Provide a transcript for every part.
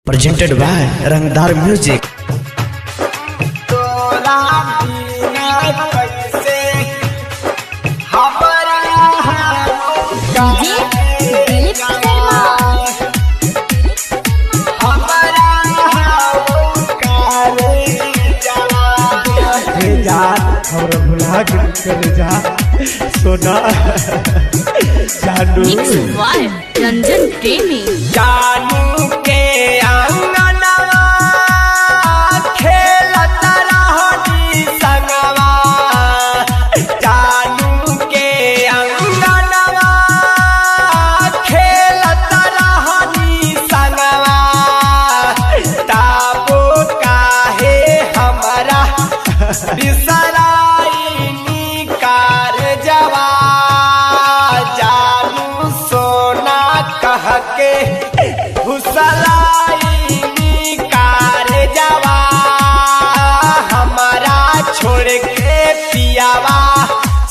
presented by रंगदार music. और भुला कर जा सोना जानू रंजन प्रेमी जानू के अंगनवा खेलत रहनी संगवा जानू के अंगनवा खेलत रहनी संगवा ताबो काहे हमरा बिसराई कार जवा जानू सोना कह के भुसलाई कार जवा हमारा छोड़ के पियावा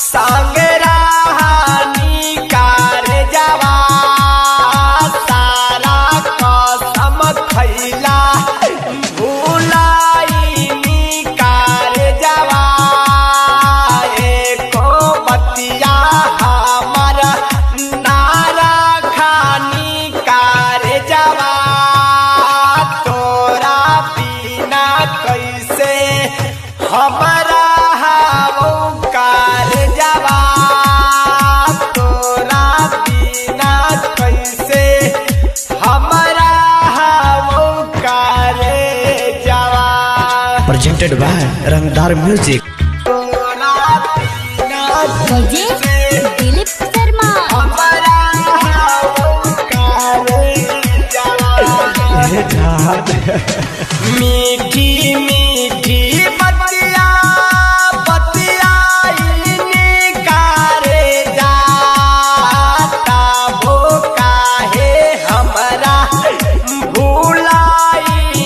संग रानी कार जवा सारा कसम खैला हमारा हाओ कार जवा तोरा बिना कैसे हमारा हाओ कार जवा presented by रंगदार म्यूजिक। तोरा बिना डीजे दिलीप शर्मा हमारा हाओ कार जवा मीठी मीठी बतिया बतियाई कारे जाता वो काहे हमरा भुलाई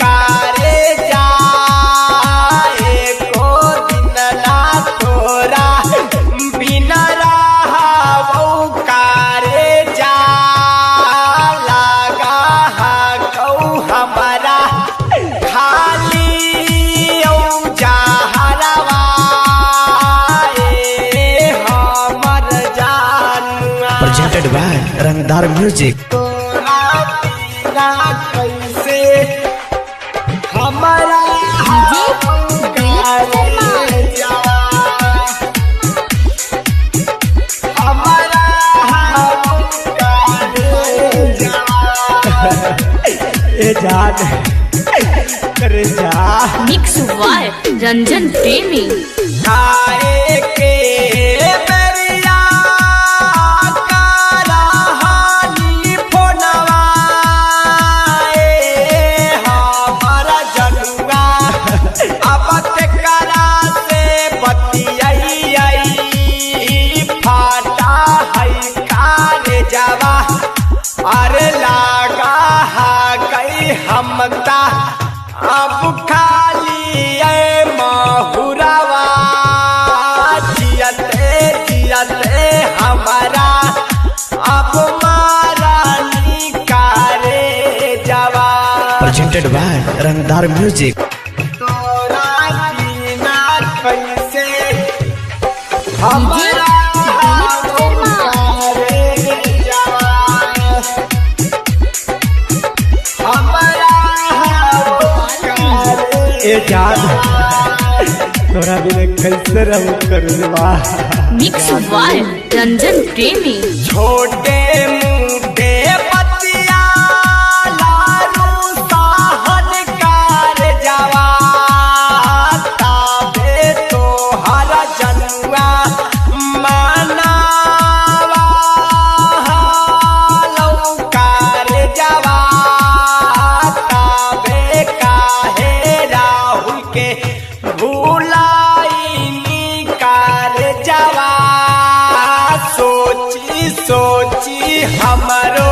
कारे जाए को दिन ना तोरा बिना रहा वो कारे जा लगा कौ हमारा presented by रंगदार म्यूजिक। कैसे हमारा जान करे जा मिक्स वाय रंजन प्रेमी आए के बेरिया कराहानी फोनवा हमारा जनुआ अब करा से बतियाई फाटा है कारे जावा अरे लागा गई हमता अब खाली महुरवा जियते जियते हमारा अब मारा निकारे जवा presented by रंगदार म्यूजिक। तोरा बिना कैसे हमारा जान तोरा बिना कैसे रहूं करवा मिक्स वाय रंजन प्रेमी छोटे मुंडे पतिया लारू साहन कार जवा ताबे तो हरा जनुआ मानावा हालो कार जवा ताबे काहे राहुल के भूलाई कार जवा सोची सोची हमरो